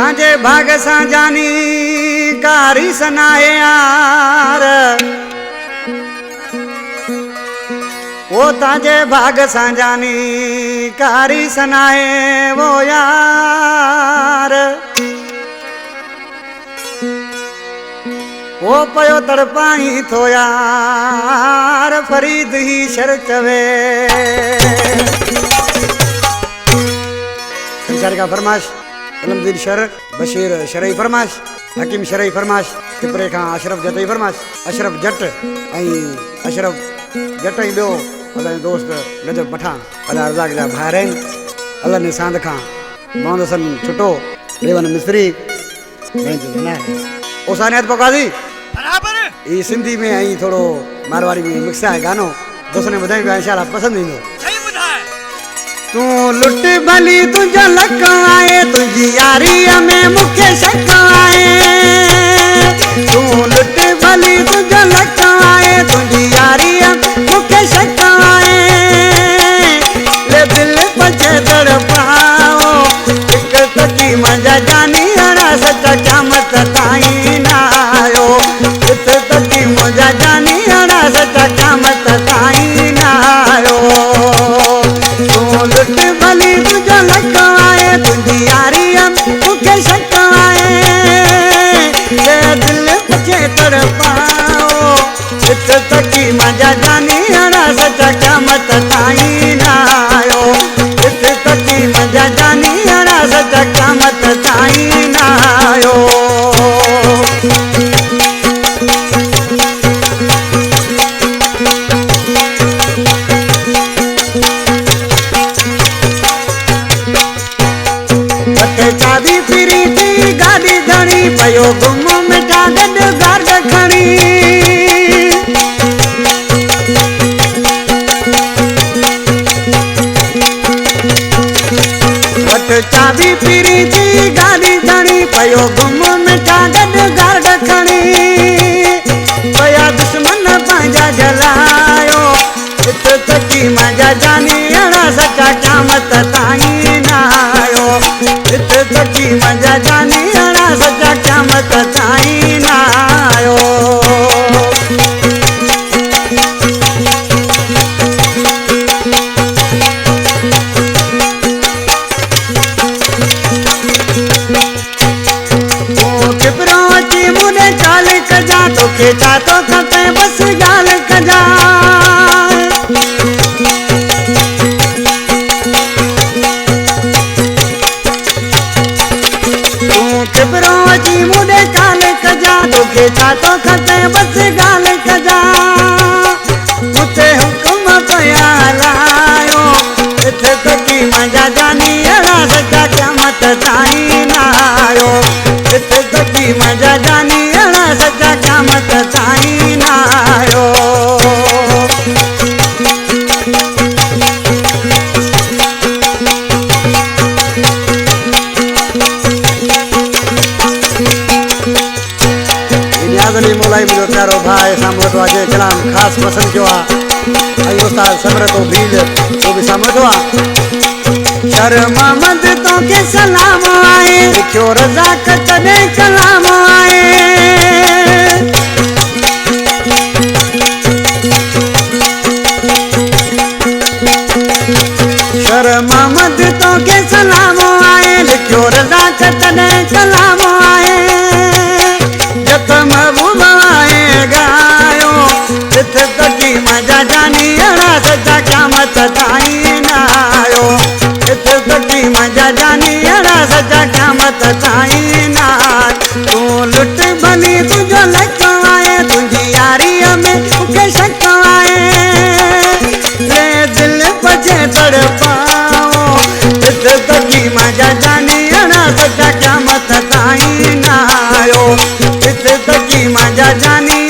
ताजे भाग सा जानी कारी सनाए यार वो ताजे भाग सा जानी कारी सनाए वो यार वो पयो तड़पाई थो यार फरीद ही शर चवे संसार का फरमाश अलमदीन शर बशीर शरई फरमाश हकीम शरई फरमाश तिपरे खां अशरफ जट जी फरमाश अशरफ जट अशरफ जट ही ॿियो असांजो दोस्त नजर पठान अला रज़ाक जा भाइर आहिनि अल्लाह ने सांद खां मोहम्मद हसन छुटो रेवन मिस्त्री ओसानियत पकाजी बराबर ये सिंधी में आई थोड़ो मारवाड़ी में मिक्स है गानो दोस्तों ने ॿुधाई पिया इंशाल्लाह पसंद ईंदो सही ॿुधाए तू लुट भली तुझा लक आए तुझी यारी में मुखे शक आए तू लुट भली तुझा लक आए तुझी यारी मुखे शक आए ले दिल पछे तड़पाओ एक तकी मजा जानी हरा सच्चा क़यामत ताईं ना आयो इत तकी मजा जानी हरा सच्चा क़यामत ताईं ना आयो तू लुट भली तुझा लक आए तुझी यारी मुखे शक आए ले दिल पछे तड़पाओ इत तकी मजा जानी हरा सच्चा क़यामत ताईं ना आयो इत तकी मजा जानी हरा सच्चा क़यामत ताईं ना आयो चाबी फिरी थी गाड़ी घणी पयो गुम मिटा गड गार्ड खणी चाबी फिरी थी गाड़ी घणी पयो गुम मिटा गड गार्ड खणी पया दुश्मन पंहिंजा जलायो इत तकी मजा जानी अड़ा सच्चा क़यामत ताईं ना आयो इत तकी मजा जानी अड़ा सच्चा क़यामत ताईं ना आयो टिपरो अची मुने चाल कजा तोखे छा थो खपे बस ॻाल्हि कजा टिपरो अची मुने चाल कजा तोखे छा थो खपे बस ॻाल्हि कजा मुते हुकुम पया लायो इत तकी मजा जानी अड़ा सच्चा क़यामत ताईं ना आयो इत तकी मजा जानी अड़ा सच्चा क़यामत ताईं ना आयो नियाज़ली मोलाई मुझो प्यारो भाई साम्हूं वेठो आहे कलाम ख़ासि पसंदि कयो आहे ऐं उस्ताद समरतो भील उहो बि साम्हूं वेठो आहे शर मोहम्मद तोखे सलाम आए लिखियो रज़ाक तॾहिं कलाम आए शर मोहम्मद तोखे सलाम आए लिखियो रज़ाक तॾहिं कलाम आए जत महबूब आए गायो इत तकी मजा जानी अड़ा सच्चा क़यामत ताईं ना आयो इत तकी मजा जानी अड़ा सच्चा क़यामत ताईं ना तू लुट भली तुझो लक आए तुझी यारी में मुखे शक आए ले दिल पछे तड़पाओ इत तकी मजा जानी अड़ा सच्चा क़यामत ताईं ना आयो इत तकी मजा जानी